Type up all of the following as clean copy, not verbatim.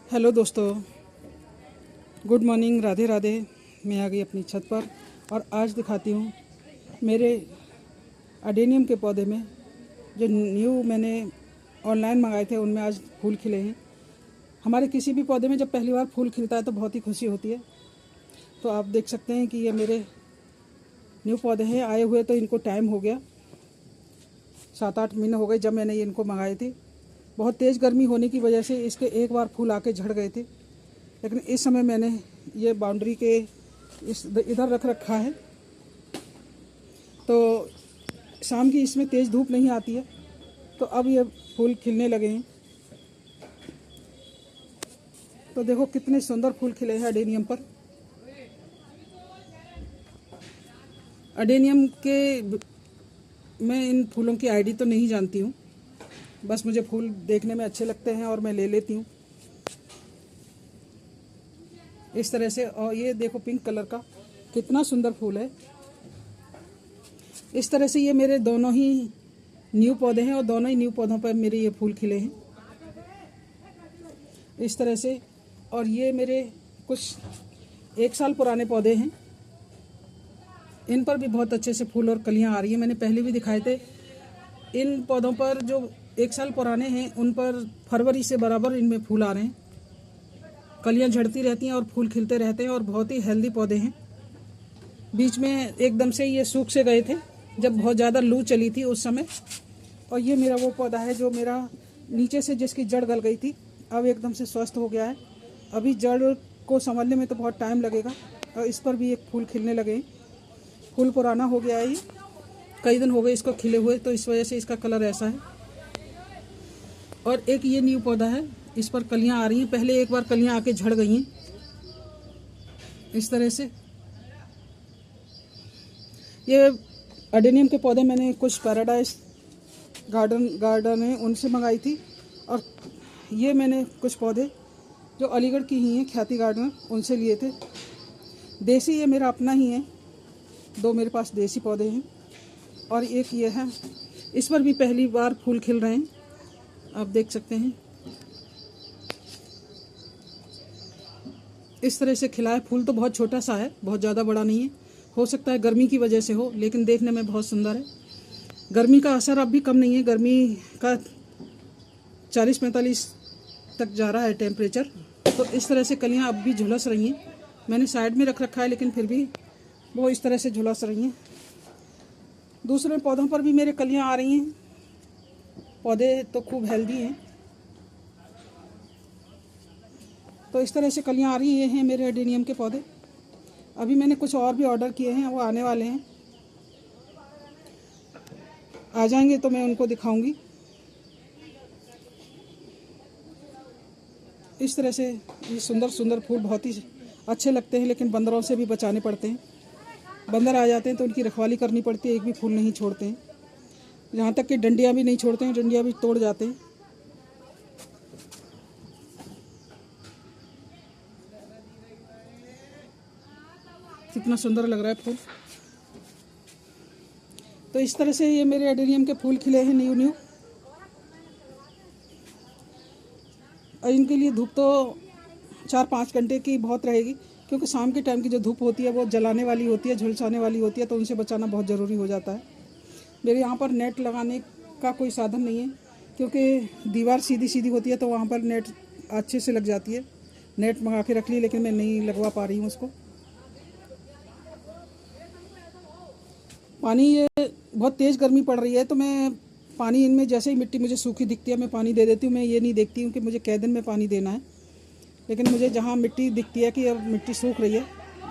Hello दोस्तों, good morning, Radhe Radhe. मैं आ गई अपनी छत पर और आज दिखाती हूँ मेरे अडेनियम के पौधे में जो न्यू मैंने ऑनलाइन मंगाए थे, उनमें आज फूल खिले हैं। हमारे किसी भी पौधे में जब पहली बार फूल खिलता है तो बहुत ही खुशी होती है। तो आप देख सकते हैं कि ये मेरे न्यू पौधे हैं। आए हुए तो इनको टाइम हो गया, 7-8 महीने हो गए जब मैंने ये इनको मंगाए थे। बहुत तेज़ गर्मी होने की वजह से इसके एक बार फूल आके झड़ गए थे, लेकिन इस समय मैंने ये बाउंड्री के इधर रख रखा है तो शाम की इसमें तेज़ धूप नहीं आती है, तो अब ये फूल खिलने लगे हैं। तो देखो कितने सुंदर फूल खिले हैं अडेनियम पर। अडेनियम के मैं इन फूलों की आईडी तो नहीं जानती हूँ, बस मुझे फूल देखने में अच्छे लगते हैं और मैं ले लेती हूँ इस तरह से। और ये देखो पिंक कलर का कितना सुंदर फूल है। इस तरह से ये मेरे दोनों ही न्यू पौधे हैं और दोनों ही न्यू पौधों पर मेरे ये फूल खिले हैं इस तरह से। और ये मेरे कुछ 1 साल पुराने पौधे हैं, इन पर भी बहुत अच्छे से फूल और कलियां आ रही हैं। मैंने पहले भी दिखाए थे। इन पौधों पर जो 1 साल पुराने हैं उन पर फरवरी से बराबर इनमें फूल आ रहे हैं, कलियां झड़ती रहती हैं और फूल खिलते रहते हैं और बहुत ही हेल्दी पौधे हैं। बीच में एकदम से ये सूख से गए थे जब बहुत ज़्यादा लू चली थी उस समय। और ये मेरा वो पौधा है जो मेरा नीचे से जिसकी जड़ गल गई थी, अब एकदम से स्वस्थ हो गया है। अभी जड़ को संभालने में तो बहुत टाइम लगेगा। और इस पर भी एक फूल खिलने लगे हैं। फूल पुराना हो गया है, ये कई दिन हो गए इसको खिले हुए, तो इस वजह से इसका कलर ऐसा है। और एक ये न्यू पौधा है, इस पर कलियां आ रही हैं। पहले एक बार कलियां आके झड़ गई हैं इस तरह से। ये अडेनियम के पौधे मैंने कुछ पैराडाइज गार्डन है उनसे मंगाई थी। और ये मैंने कुछ पौधे जो अलीगढ़ की ही हैं, ख्याति गार्डन, उनसे लिए थे। देसी ये मेरा अपना ही है, 2 मेरे पास देसी पौधे हैं। और एक ये है, इस पर भी पहली बार फूल खिल रहे हैं, आप देख सकते हैं। इस तरह से खिला है। फूल तो बहुत छोटा सा है, बहुत ज़्यादा बड़ा नहीं है। हो सकता है गर्मी की वजह से हो, लेकिन देखने में बहुत सुंदर है। गर्मी का असर अब भी कम नहीं है, गर्मी का 40-45 तक जा रहा है टेम्परेचर। तो इस तरह से कलियां अब भी झुलस रही हैं। मैंने साइड में रख रखा है, लेकिन फिर भी वो इस तरह से झुलस रही हैं। दूसरे पौधों पर भी मेरे कलियां आ रही हैं। पौधे तो खूब हेल्दी हैं। तो इस तरह से कलियां आ रही हैं मेरे अडेनियम के पौधे। अभी मैंने कुछ और भी ऑर्डर किए हैं, वो आने वाले हैं। आ जाएंगे तो मैं उनको दिखाऊंगी। इस तरह से ये सुंदर सुंदर फूल बहुत ही अच्छे लगते हैं, लेकिन बंदरों से भी बचाने पड़ते हैं। बंदर आ जाते हैं तो उनकी रखवाली करनी पड़ती है, एक भी फूल नहीं छोड़ते हैं। यहाँ तक कि डंडियाँ भी नहीं छोड़ते हैं, डंडियाँ भी तोड़ जाते हैं। कितना सुंदर लग रहा है फूल। तो इस तरह से ये मेरे एडेनियम के फूल खिले हैं न्यू। और इनके लिए धूप तो 4-5 घंटे की बहुत रहेगी, क्योंकि शाम के टाइम की जो धूप होती है वो जलाने वाली होती है, झुलसाने वाली होती है, तो उनसे बचाना बहुत ज़रूरी हो जाता है। मेरे यहाँ पर नेट लगाने का कोई साधन नहीं है, क्योंकि दीवार सीधी सीधी होती है तो वहाँ पर नेट अच्छे से लग जाती है। नेट मंगा के रख ली, लेकिन मैं नहीं लगवा पा रही हूँ उसको। पानी, ये बहुत तेज़ गर्मी पड़ रही है, तो मैं पानी इनमें जैसे ही मिट्टी मुझे सूखी दिखती है मैं पानी दे देती हूँ। मैं ये नहीं देखती हूँ कि मुझे कै दिन में पानी देना है, लेकिन मुझे जहाँ मिट्टी दिखती है कि अब मिट्टी सूख रही है,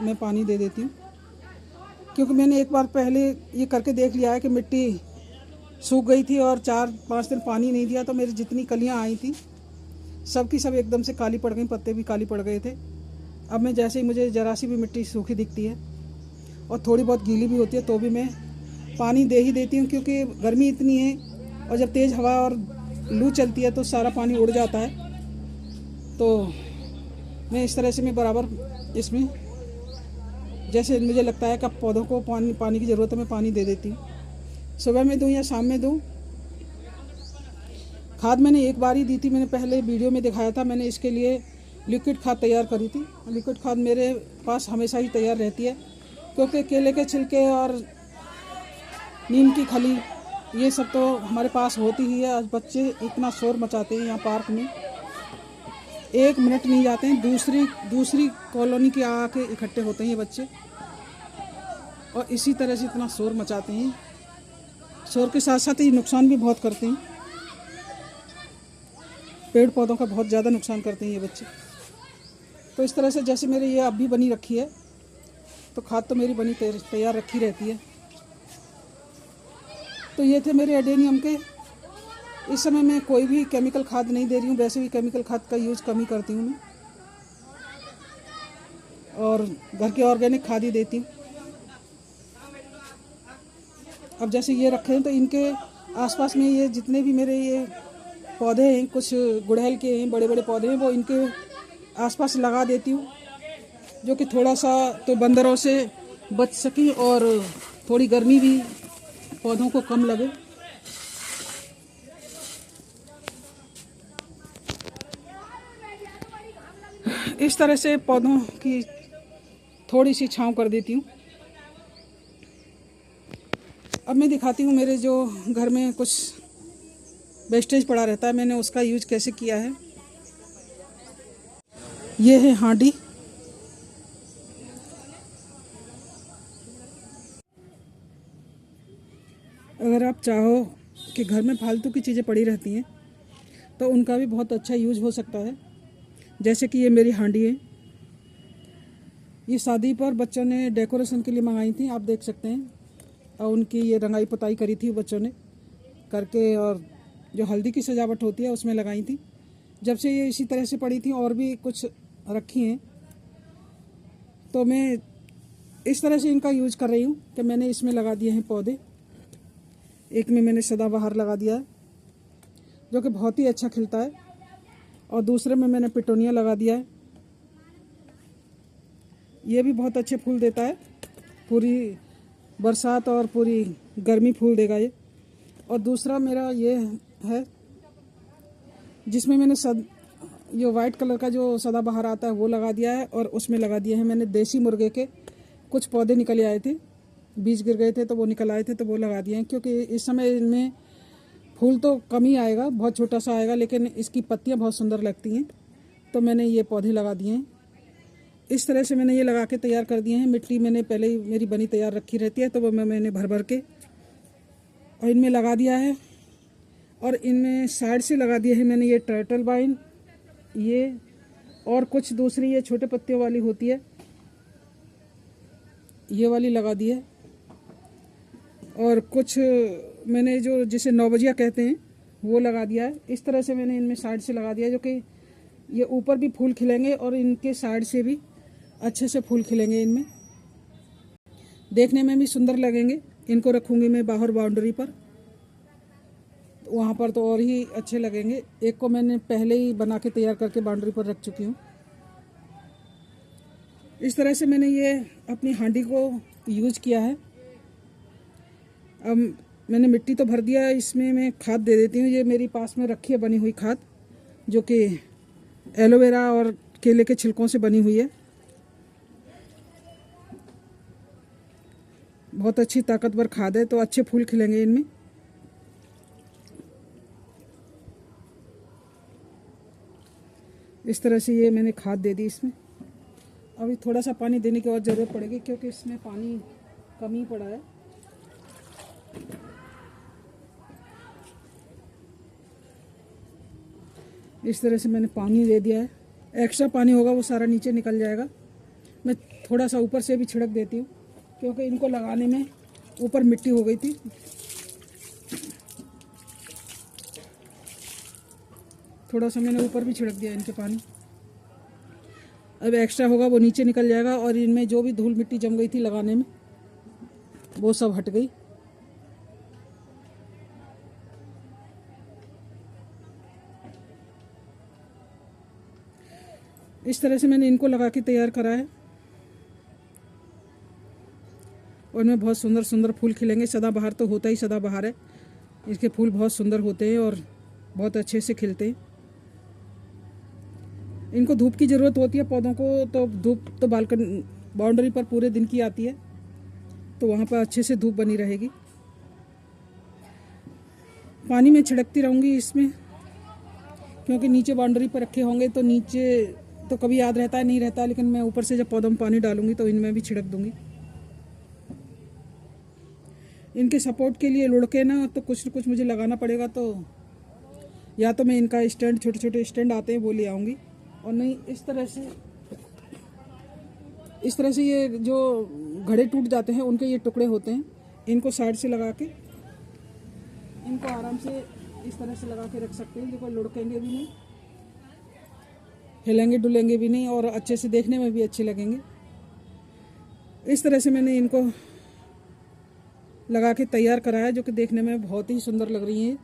मैं पानी दे देती हूँ। क्योंकि मैंने एक बार पहले ये करके देख लिया है कि मिट्टी सूख गई थी और 4-5 दिन पानी नहीं दिया, तो मेरी जितनी कलियाँ आई थी सब की सब एकदम से काली पड़ गई, पत्ते भी काली पड़ गए थे। अब मैं जैसे ही मुझे ज़रा सी भी मिट्टी सूखी दिखती है और थोड़ी बहुत गीली भी होती है तो भी मैं पानी दे ही देती हूँ, क्योंकि गर्मी इतनी है और जब तेज़ हवा और लू चलती है तो सारा पानी उड़ जाता है। तो मैं इस तरह से मैं बराबर इसमें जैसे मुझे लगता है कि अब पौधों को पानी की ज़रूरत है, मैं पानी दे देती हूँ। सुबह में दूँ या शाम में दूँ। खाद मैंने एक बार ही दी थी, मैंने पहले वीडियो में दिखाया था। मैंने इसके लिए लिक्विड खाद तैयार करी थी। लिक्विड खाद मेरे पास हमेशा ही तैयार रहती है, क्योंकि केले के छिलके और नीम की खली ये सब तो हमारे पास होती ही है। आज बच्चे इतना शोर मचाते हैं यहाँ पार्क में, 1 मिनट नहीं जाते हैं, दूसरी कॉलोनी के आके इकट्ठे होते हैं ये बच्चे, और इसी तरह से इतना शोर मचाते हैं। शोर के साथ साथ ये नुकसान भी बहुत करते हैं, पेड़ पौधों का बहुत ज़्यादा नुकसान करते हैं ये बच्चे। तो इस तरह से जैसे मेरे ये अब भी बनी रखी है, तो खाद तो मेरी बनी तैयार रखी रहती है। तो ये थे मेरे एडेनियम के। इस समय मैं कोई भी केमिकल खाद नहीं दे रही हूँ, वैसे भी केमिकल खाद का यूज़ कम ही करती हूँ मैं, और घर के ऑर्गेनिक खाद ही देती हूँ। अब जैसे ये रखे हैं, तो इनके आसपास में ये जितने भी मेरे ये पौधे हैं, कुछ गुड़हल के हैं, बड़े बड़े पौधे हैं, वो इनके आसपास लगा देती हूँ, जो कि थोड़ा सा तो बंदरों से बच सकें और थोड़ी गर्मी भी पौधों को कम लगे। इस तरह से पौधों की थोड़ी सी छांव कर देती हूँ। अब मैं दिखाती हूँ मेरे जो घर में कुछ वेस्टेज पड़ा रहता है, मैंने उसका यूज कैसे किया है। ये है हांडी। अगर आप चाहो कि घर में फालतू की चीज़ें पड़ी रहती हैं, तो उनका भी बहुत अच्छा यूज हो सकता है। जैसे कि ये मेरी हांडी है, ये शादी पर बच्चों ने डेकोरेशन के लिए मंगाई थी, आप देख सकते हैं। और उनकी ये रंगाई पुताई करी थी बच्चों ने करके, और जो हल्दी की सजावट होती है उसमें लगाई थी। जब से ये इसी तरह से पड़ी थी, और भी कुछ रखी हैं, तो मैं इस तरह से इनका यूज कर रही हूँ कि मैंने इसमें लगा दिए हैं पौधे। एक में मैंने सदाबहार लगा दिया है, जो कि बहुत ही अच्छा खिलता है, और दूसरे में मैंने पिटोनिया लगा दिया है। ये भी बहुत अच्छे फूल देता है, पूरी बरसात और पूरी गर्मी फूल देगा ये। और दूसरा मेरा ये है, जिसमें मैंने ये वाइट कलर का जो सदाबहार आता है वो लगा दिया है, और उसमें लगा दिए हैं मैंने देसी मुर्गे के कुछ पौधे निकल आए थे, बीज गिर गए थे तो वो निकल आए थे, तो वो लगा दिए हैं। क्योंकि इस समय इनमें फूल तो कम ही आएगा, बहुत छोटा सा आएगा, लेकिन इसकी पत्तियां बहुत सुंदर लगती हैं, तो मैंने ये पौधे लगा दिए हैं। इस तरह से मैंने ये लगा के तैयार कर दिए हैं। मिट्टी मैंने पहले ही मेरी बनी तैयार रखी रहती है, तो वो मैंने भर भर के और इनमें लगा दिया है। और इनमें साइड से लगा दिया है मैंने ये टर्टल वाइन, ये और कुछ दूसरी ये छोटे पत्तियों वाली होती है, ये वाली लगा दी है। और कुछ मैंने जो जिसे 9 बजिया कहते हैं वो लगा दिया है। इस तरह से मैंने इनमें साइड से लगा दिया, जो कि ये ऊपर भी फूल खिलेंगे और इनके साइड से भी अच्छे से फूल खिलेंगे, इनमें देखने में भी सुंदर लगेंगे। इनको रखूँगी मैं बाहर बाउंड्री पर, वहाँ पर तो और ही अच्छे लगेंगे। एक को मैंने पहले ही बना के तैयार करके बाउंड्री पर रख चुकी हूँ। इस तरह से मैंने ये अपनी हांडी को यूज किया है। अब मैंने मिट्टी तो भर दिया है, इसमें मैं खाद दे देती हूँ। ये मेरी पास में रखी है बनी हुई खाद, जो कि एलोवेरा और केले के छिलकों से बनी हुई है। बहुत अच्छी ताकतवर खाद है, तो अच्छे फूल खिलेंगे इनमें। इस तरह से ये मैंने खाद दे दी इसमें। अभी थोड़ा सा पानी देने की और ज़रूरत पड़ेगी, क्योंकि इसमें पानी कम ही पड़ा है। इस तरह से मैंने पानी दे दिया है। एक्स्ट्रा पानी होगा वो सारा नीचे निकल जाएगा। मैं थोड़ा सा ऊपर से भी छिड़क देती हूँ, क्योंकि इनको लगाने में ऊपर मिट्टी हो गई थी। थोड़ा सा मैंने ऊपर भी छिड़क दिया इनके पानी। अब एक्स्ट्रा होगा वो नीचे निकल जाएगा, और इनमें जो भी धूल मिट्टी जम गई थी लगाने में वो सब हट गई। इस तरह से मैंने इनको लगा के तैयार करा है, और इनमें बहुत सुंदर सुंदर फूल खिलेंगे। सदाबहार तो होता ही सदाबहार है, इसके फूल बहुत सुंदर होते हैं और बहुत अच्छे से खिलते हैं। इनको धूप की ज़रूरत होती है पौधों को, तो धूप तो बालकनी बाउंड्री पर पूरे दिन की आती है, तो वहाँ पर अच्छे से धूप बनी रहेगी। पानी मैं छिड़कती रहूँगी इसमें, क्योंकि नीचे बाउंड्री पर रखे होंगे तो नीचे तो कभी याद रहता है नहीं रहता, लेकिन मैं ऊपर से जब पौधों में पानी डालूंगी तो इनमें भी छिड़क दूंगी। इनके सपोर्ट के लिए लुढ़के ना तो कुछ न कुछ मुझे लगाना पड़ेगा, तो या तो मैं इनका स्टैंड, छोटे छोटे स्टैंड आते हैं वो ले आऊँगी, और नहीं इस तरह से ये जो घड़े टूट जाते हैं उनके ये टुकड़े होते हैं, इनको साइड से लगा के इनको आराम से इस तरह से लगा के रख सकते हैं। देखो लुढ़केंगे भी नहीं, हिलेंगे डुलेंगे भी नहीं, और अच्छे से देखने में भी अच्छे लगेंगे। इस तरह से मैंने इनको लगा के तैयार कराया, जो कि देखने में बहुत ही सुंदर लग रही हैं।